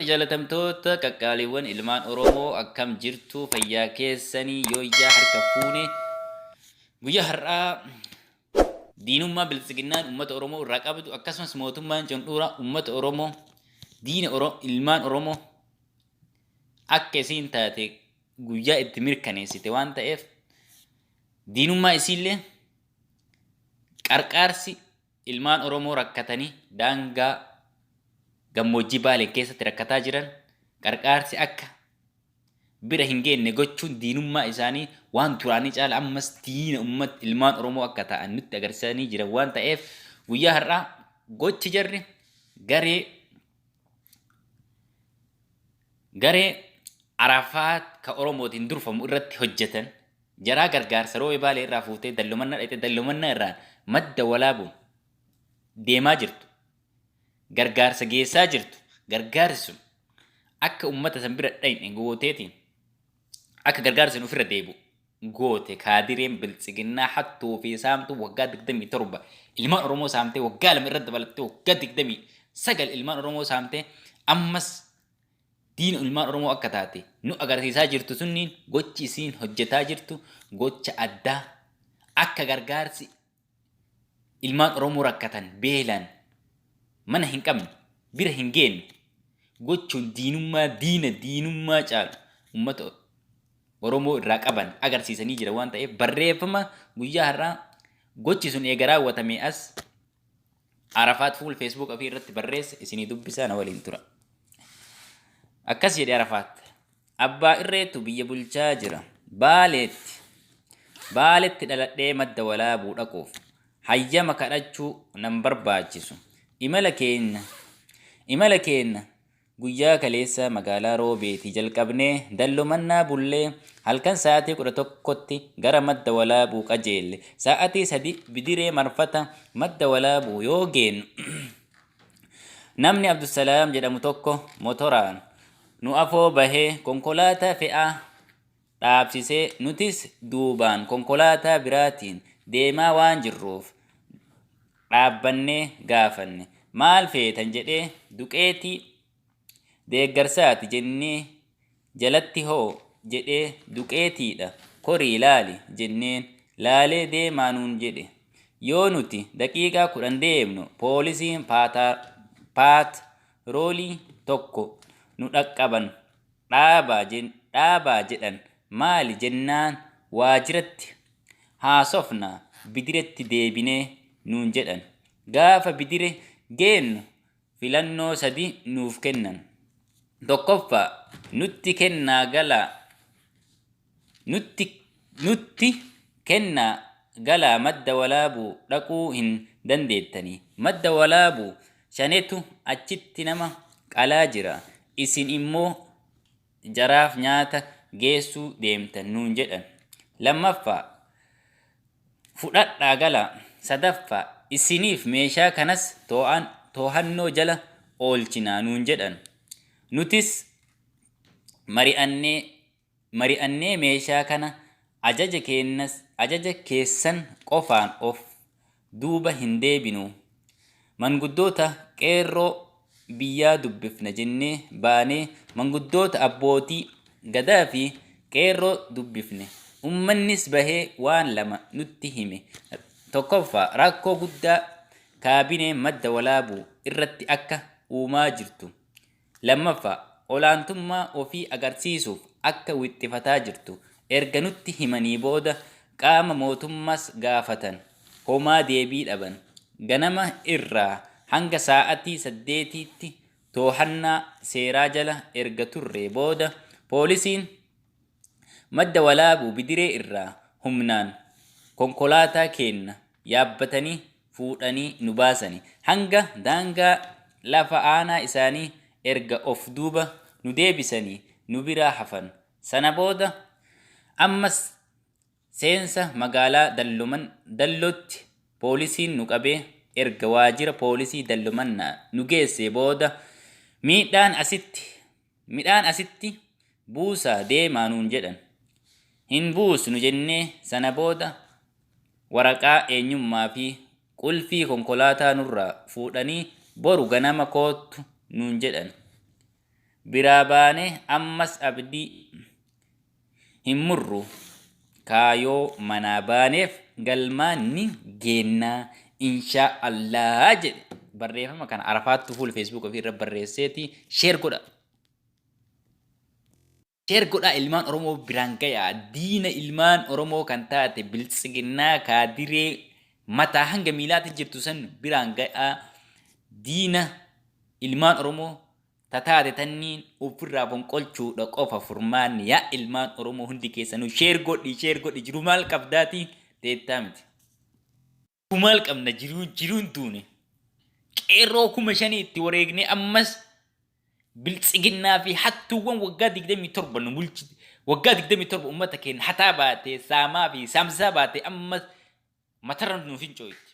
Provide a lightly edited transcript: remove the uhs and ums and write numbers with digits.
Jaalatamtoota qaqqaaliiwwan ilmaan Oromoo akkam jirtu fayyaa keessanii yooyyaa harka fuune guyyaa har'aa diinummaa bilisiginnaan uummata Oromoo irraa qabdu akkasumas mootummaan cundhuuraa uummata Oromoo ilmaan Oromoo akka isiin taate guyyaa itti mirkaneessite waan ta'eef diinummaa isiillee qarqaarsi ilmaan Oromoo rakkatanii daangaa gammoojjii Baalee keessatti rakkataa jiran qarqaarsi akka bira hin geenne gochuun diinummaa isaanii waan turaanii caala ammas diina ilmaan Oromoo akka ta'an nutti agarsiisanii jiran waan ta'eef guyyaa har'aa gochi jarri garee Arafaat ka Oromootiin durfamu irratti hojjetan jaraa gargaarsa roobee Baalee irraa fuutee dallumannaa irraan madda walaabuun deemaa jirtu. Gargaarsa geessaa jirtu gargaarsi sun akka uummata san bira dhayne gooteetiin akka gargaarsi sun ofirra deebi'u goote kaadireen bilisiginnaa hattuu fi saamtuu waggaa 27 ilmaan Oromoo saamtee waggaa 2 irratti dabalattee waggaa 29 ilmaan Oromoo saamtee ammas diina ilmaan Oromoo akka taate nu agarsiisaa jirtu sunniin gochi isiin hojjetaa jirtu gocha addaa akka gargaarsi ilmaan Oromoo rakkatan beelan mana hin qabne bira hin geenne gochuun diinummaa caalu uummata Oromoo irraa qaban agarsiisanii jira waan ta'eef barreeffama guyyaa har'aa gochi sun eega raawwatamee as Arafaat fuul Facebook ofii irratti barreesse isinii dubbisaa na waliin tura. Akkas jedhe Arafaat abbaa irreetu biyya bulchaa jira Baaleetti dhaladhee madda walaabuu dhaquuf hayyama kadhachuu nan barbaachisu. Imala keenya guyyaa kaleessa magaalaa Roobeetii jalqabnee dallumannaa bullee halkan sa'aatii 11tti gara madda walaabuu qajeelle sa'aatii 3 bidiree marfata madda walaabuu yoo geennu namni Abdusalaam jedhamu tokko motoraan nu afoo bahee konkolaataa fe'aa dhaabsisee nutis duubaan konkolaataa biraatiin deemaa waan jirruuf dhaabbannee gaafanne maal feetan jedhee duqeetii deeggarsaati jennee jalatti hoo jedhee duqeetiidha korii ilaali jenneen laalee deemaa nuun jedhe yoo nuti daqiiqaa 10 deemnu poolisiin paatroolii tokko nu dhaqqaban dhaabaa jedhan maali jennaan waajiratti haasofnaa bidiretti deebinee nuun jedhan gaafa bidire geennu filannoo 3 nuuf kennan tokkoffaa nutti kennaa galaa madda walaabuu dhaquu hin dandeettanii madda walaabuu shanetu achitti nama qalaa jira isin immoo jaraaf nyaata geessuu deemtan nuun jedhan lammaffaa fudhadhaa galaa sadaffaa isiniif meeshaa kanas to'annoo jala oolchinaa nuun jedhan nutis mari'annee meeshaa kana ajaja keessan qofaan of duuba hin deebinu manguddoota qeerroo biyyaa dubbifna jennee baanee manguddoota abbootii gadaa fi qeerroo dubbifne ummannis bahee waan lama nutti hime tokkoffaa rakkoo guddaa kaabineen madda walaabuu irratti akka uumaa jirtu lammaffaa olaantummaa ofii agarsiisuuf akka wixxifataa jirtu erga nutti himanii booda qaama mootummaas gaafatan homaa deebii dhaban ganama irraa hanga sa'aatii 8tti to'annaa seeraa jala erga turre booda poolisiin madda walaabuu bidiree irraa humnaan konkolaataa keenya yaabbatanii fuudhanii nu baasanii hanga daangaa lafa aanaa isaanii erga of duuba nu deebisanii nu biraa hafan sana booda ammas seensa magaalaa dallootti poolisiin nu qabee erga waajjira poolisii dallumannaa nu geessee booda midhaan asitti buusaa deemaa nuun jedhan hin buusnu jennee sana booda waraqaa eenyummaa fi qulfii konkolaataa nurraa fuudhanii boru ganama koottu nuun jedhan biraabane ammas abdii hin murru kaayoo manaa baaneef galmaanni geennaa inshaa Allah jedhe. Barreeffama kana Arafaattu fuul Facebook ofirra barreesseeti sheer godha. Sheer godha ilmaan Oromoo biraan gayaa. Diina ilmaan Oromoo kan taate biltsiginnaa kaadiree mataa hanga miilaatti jirtu san biraan gayaa. Diina ilmaan Oromoo tataate tanniin ofirraa fonqolchuudha qofa furmaanni yaa ilmaan Oromoo hundi keessanuu sheer godhi jiru maal qabdaati teettaa miti. Maal qabna jiruun duune. Qeerroo 5,000 itti wareegne ammas biltsiginnaa fi hattuuwwan waggaa 27 nu bulchite. Waggaa 27 uummata keenya hataa baate saamaa fi saamsaa baate ammas matarra nu fincooyte.